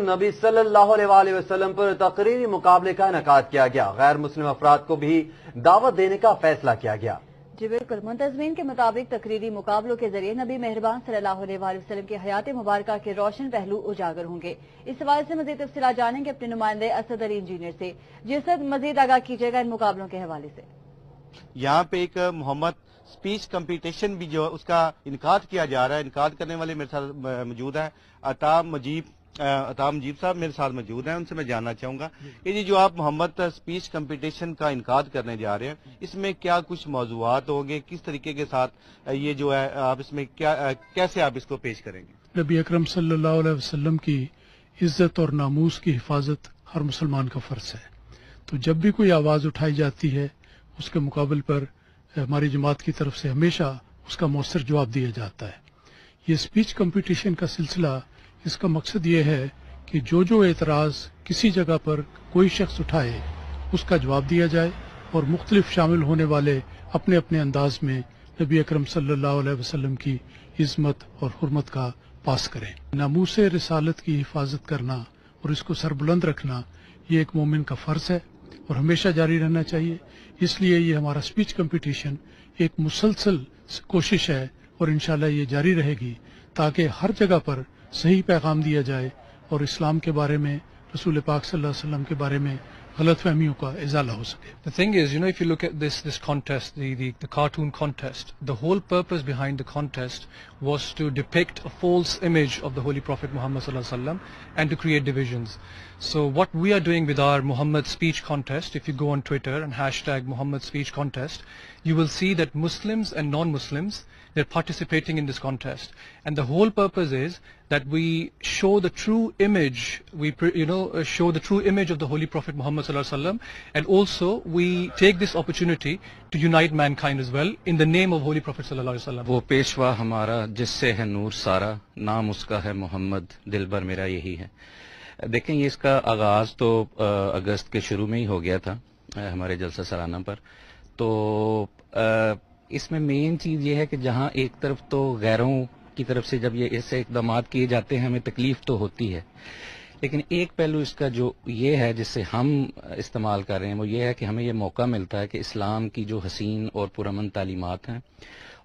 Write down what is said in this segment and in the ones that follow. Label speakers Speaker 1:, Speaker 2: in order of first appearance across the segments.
Speaker 1: نبی صلی اللہ علیہ وسلم پر تقریری مقابلے کا انعقاد کیا گیا۔ غیر مسلم افراد کو بھی دعوت دینے کا فیصلہ کیا گیا۔
Speaker 2: جی بالکل، منتظمین کے مطابق تقریری مقابلوں کے ذریعے نبی مہربان صلی اللہ علیہ وسلم کی حیات مبارکہ کے روشن پہلو اجاگر ہوں گے۔ اس حوالے سے مزید تفصیلات جانیں گے اپنے نمائندے اسد علی انجینئر سے۔ جی اسد، مزید آگاہ کیجیے گا ان مقابلوں کے حوالے سے۔
Speaker 3: یہاں پہ ایک محمد سپیچ کمپٹیشن بھی جو اس کا انعقاد کیا جا رہا ہے، انعقاد کرنے والے میرے ساتھ موجود ہیں عطا مجیب صاحب میرے ساتھ موجود ہیں، ان سے میں جاننا چاہوں گا یہ جو آپ محمد سپیچ کمپٹیشن کا انعقاد کرنے جا رہے ہیں، اس میں کیا کچھ موضوعات ہوں گے، کس طریقے کے ساتھ یہ جو ہے آپ اس میں کیسے آپ اس کو پیش کریں گے؟
Speaker 4: نبی اکرم صلی اللہ علیہ وسلم کی عزت اور ناموس کی حفاظت ہر مسلمان کا فرض ہے، تو جب بھی کوئی آواز اٹھائی جاتی ہے اس کے مقابل پر ہماری جماعت کی طرف سے ہمیشہ اس کا مؤثر جواب دیا جاتا ہے۔ یہ سپیچ کمپٹیشن کا سلسلہ، اس کا مقصد یہ ہے کہ جو اعتراض کسی جگہ پر کوئی شخص اٹھائے اس کا جواب دیا جائے اور مختلف شامل ہونے والے اپنے اپنے انداز میں نبی اکرم صلی اللہ علیہ وسلم کی عظمت اور حرمت کا پاس کریں۔ ناموس رسالت کی حفاظت کرنا اور اس کو سربلند رکھنا یہ ایک مومن کا فرض ہے اور ہمیشہ جاری رہنا چاہیے۔ اس لیے یہ ہمارا سپیچ کمپٹیشن ایک مسلسل کوشش ہے اور انشاءاللہ یہ جاری رہے گی تاکہ ہر جگہ پر صحیح پیغام دیا جائے اور اسلام کے بارے میں، رسول پاک صلی اللہ علیہ وسلم کے بارے میں غلط فہمیوں کا ازالہ ہو سکے۔
Speaker 5: The thing is, if you look at this contest, the cartoon contest, the whole purpose behind the contest was to depict a false image of the Holy Prophet Muhammad sallallahu alaihi wasallam and to create divisions. So what we are doing with our Muhammad speech contest, if you go on Twitter and hashtag Muhammad speech contest, you will see that Muslims and non-Muslims, they're participating in this contest. And the whole purpose is that we show the true image, show the true image of the Holy Prophet Muhammad sallallahu alaihi wasallam, and also we take this opportunity to unite mankind as well in the name of Holy Prophet sallallahu alaihi wasallam.
Speaker 6: وہ پیشوا ہمارا جس سے ہے نور سارا، نام اس کا ہے محمد، دل بھر میرا یہی ہے۔ دیکھیں یہ اس کا آغاز تو اگست کے شروع میں ہی ہو گیا تھا ہمارے جلسہ سالانہ پر، تو اس میں مین چیز یہ ہے کہ جہاں ایک طرف تو غیروں کی طرف سے جب یہ ایسے اقدامات کیے جاتے ہیں ہمیں تکلیف تو ہوتی ہے، لیکن ایک پہلو اس کا جو یہ ہے جس سے ہم استعمال کر رہے ہیں وہ یہ ہے کہ ہمیں یہ موقع ملتا ہے کہ اسلام کی جو حسین اور پرامن تعلیمات ہیں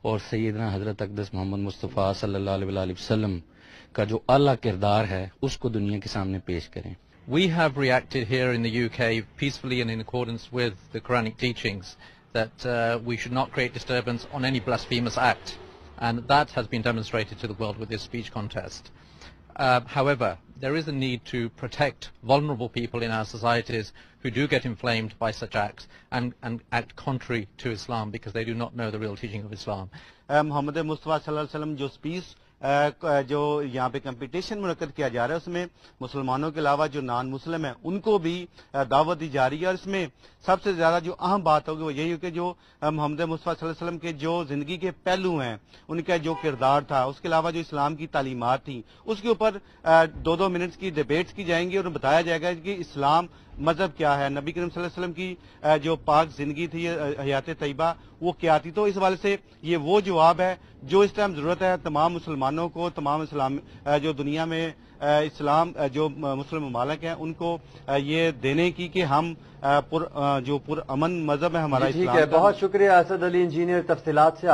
Speaker 6: اور سیدنا حضرت اقدس محمد مصطفیٰ صلی اللہ علیہ وآلہ وسلم کا جو اعلیٰ کردار ہے اس کو دنیا کے سامنے پیش کریں۔
Speaker 7: We have reacted here in the UK peacefully and in accordance with the Quranic teachings that we should not create disturbance on any blasphemous act, and that has been demonstrated to the world with this speech contest. However, there is a need to protect vulnerable people in our societies who do get inflamed by such acts and act contrary to Islam because they do not know the real teaching of Islam.
Speaker 3: محمد مصطفیٰ صلی اللہ علیہ وسلم جو speech جو یہاں پہ competition منعقد کیا جا رہا ہے اس میں مسلمانوں کے علاوہ جو نان مسلم ہیں ان کو بھی دعوت دی جا رہی ہے، اور اس میں سب سے زیادہ جو اہم بات ہوگی وہ یہی ہے کہ جو محمد مصطفیٰ صلی اللہ علیہ وسلم کے جو زندگی کے پہلو ہیں، ان کا جو کردار تھا، اس کے علاوہ جو اسلام کی تعلیمات تھیں، اس کے اوپر 2 منٹ کی ڈیبیٹس کی جائیں گی اور بتایا جائے گا کہ اسلام مذہب کیا ہے، نبی کریم صلی اللہ علیہ وسلم کی جو پاک زندگی تھی، حیات طیبہ وہ کیا تھی۔ تو اس حوالے سے یہ وہ جواب ہے جو اس ٹائم ضرورت ہے تمام مسلمانوں کو، تمام اسلام جو دنیا میں اسلام جو مسلم ممالک ہیں ان کو یہ دینے کی کہ ہم جو پر امن مذہب ہے ہمارا اسلام۔
Speaker 1: ٹھیک ہے، بہت شکریہ اسد علی انجینئر تفصیلات سے۔